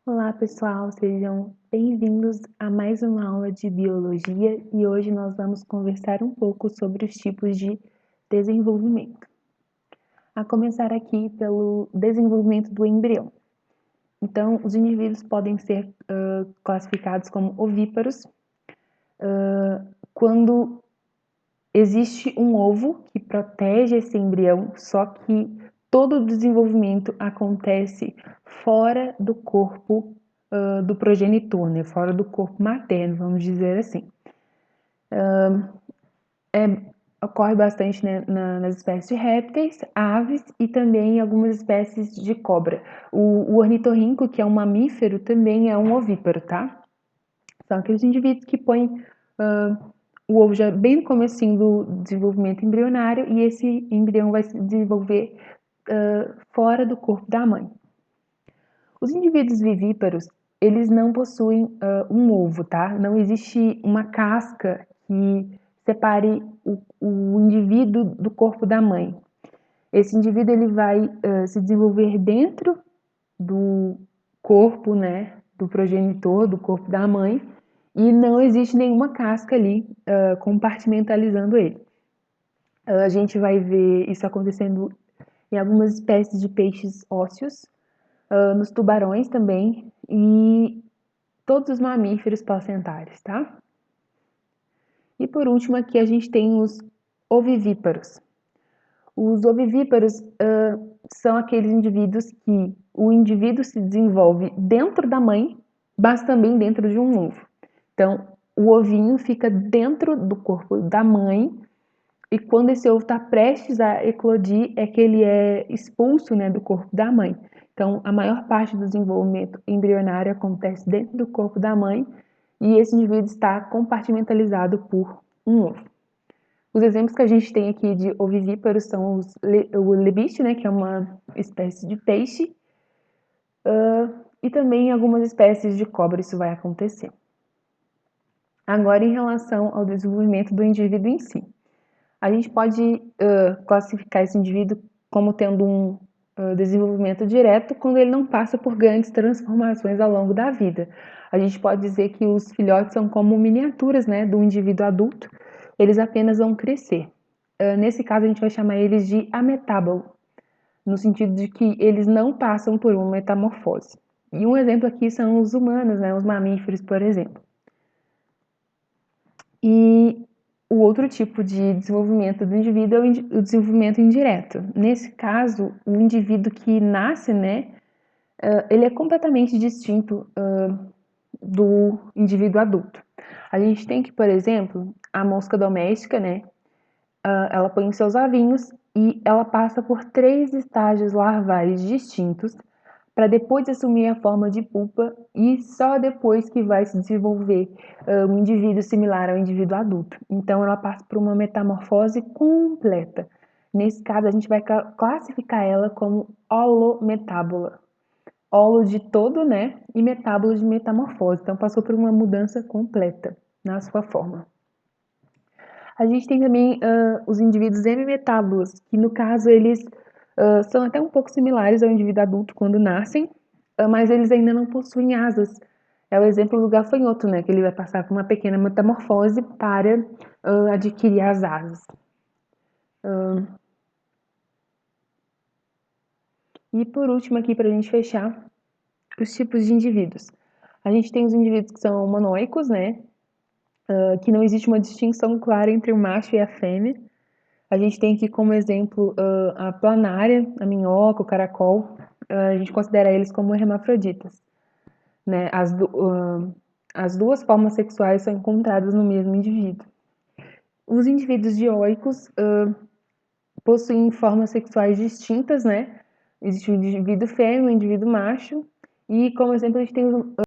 Olá pessoal, sejam bem-vindos a mais uma aula de biologia e hoje nós vamos conversar um pouco sobre os tipos de desenvolvimento. A começar aqui pelo desenvolvimento do embrião. Então, os indivíduos podem ser classificados como ovíparos quando existe um ovo que protege esse embrião, só que todo o desenvolvimento acontece fora do corpo do progenitor, né? Fora do corpo materno, vamos dizer assim. Ocorre bastante, né, nas espécies de répteis, aves e também algumas espécies de cobra. O ornitorrinco, que é um mamífero, também é um ovíparo, tá? São aqueles indivíduos que põem o ovo já bem no comecinho do desenvolvimento embrionário e esse embrião vai se desenvolver fora do corpo da mãe. Os indivíduos vivíparos, eles não possuem um ovo, tá? Não existe uma casca que separe o indivíduo do corpo da mãe. Esse indivíduo ele vai se desenvolver dentro do corpo, né, do progenitor, do corpo da mãe, e não existe nenhuma casca ali compartimentalizando ele. A gente vai ver isso acontecendo em algumas espécies de peixes ósseos, nos tubarões também e todos os mamíferos placentários, tá? E por último aqui a gente tem os ovivíparos. Os ovivíparos são aqueles indivíduos que o indivíduo se desenvolve dentro da mãe, mas também dentro de um ovo. Então, o ovinho fica dentro do corpo da mãe e quando esse ovo está prestes a eclodir é que ele é expulso, né, do corpo da mãe. Então, a maior parte do desenvolvimento embrionário acontece dentro do corpo da mãe e esse indivíduo está compartimentalizado por um ovo. Os exemplos que a gente tem aqui de ovivíparos são o lebiche, né, que é uma espécie de peixe, e também algumas espécies de cobra isso vai acontecer. Agora, em relação ao desenvolvimento do indivíduo em si. A gente pode classificar esse indivíduo como tendo um desenvolvimento direto quando ele não passa por grandes transformações ao longo da vida. A gente pode dizer que os filhotes são como miniaturas, né, do indivíduo adulto, eles apenas vão crescer. Nesse caso, a gente vai chamar eles de ametábalo, no sentido de que eles não passam por uma metamorfose. E um exemplo aqui são os humanos, né, os mamíferos, por exemplo. E o outro tipo de desenvolvimento do indivíduo é o desenvolvimento indireto. Nesse caso, o indivíduo que nasce, né, ele é completamente distinto do indivíduo adulto. A gente tem que, por exemplo, a mosca doméstica, né, ela põe seus ovinhos e ela passa por 3 estágios larvais distintos para depois assumir a forma de pupa e só depois que vai se desenvolver um indivíduo similar ao indivíduo adulto. Então, ela passa por uma metamorfose completa. Nesse caso, a gente vai classificar ela como holometábola. Holo de todo, né? E metábolo de metamorfose. Então, passou por uma mudança completa na sua forma. A gente tem também os indivíduos hemimetábulos, que no caso eles são até um pouco similares ao indivíduo adulto quando nascem, mas eles ainda não possuem asas. É o exemplo do gafanhoto, né? Que ele vai passar por uma pequena metamorfose para adquirir as asas. E por último aqui, para a gente fechar, os tipos de indivíduos. A gente tem os indivíduos que são monoicos, né? Que não existe uma distinção clara entre o macho e a fêmea. A gente tem aqui como exemplo a planária, a minhoca, o caracol. A gente considera eles como hermafroditas, né? As duas formas sexuais são encontradas no mesmo indivíduo. Os indivíduos dioicos possuem formas sexuais distintas, né? Existe o indivíduo fêmea, o indivíduo macho. E como exemplo a gente tem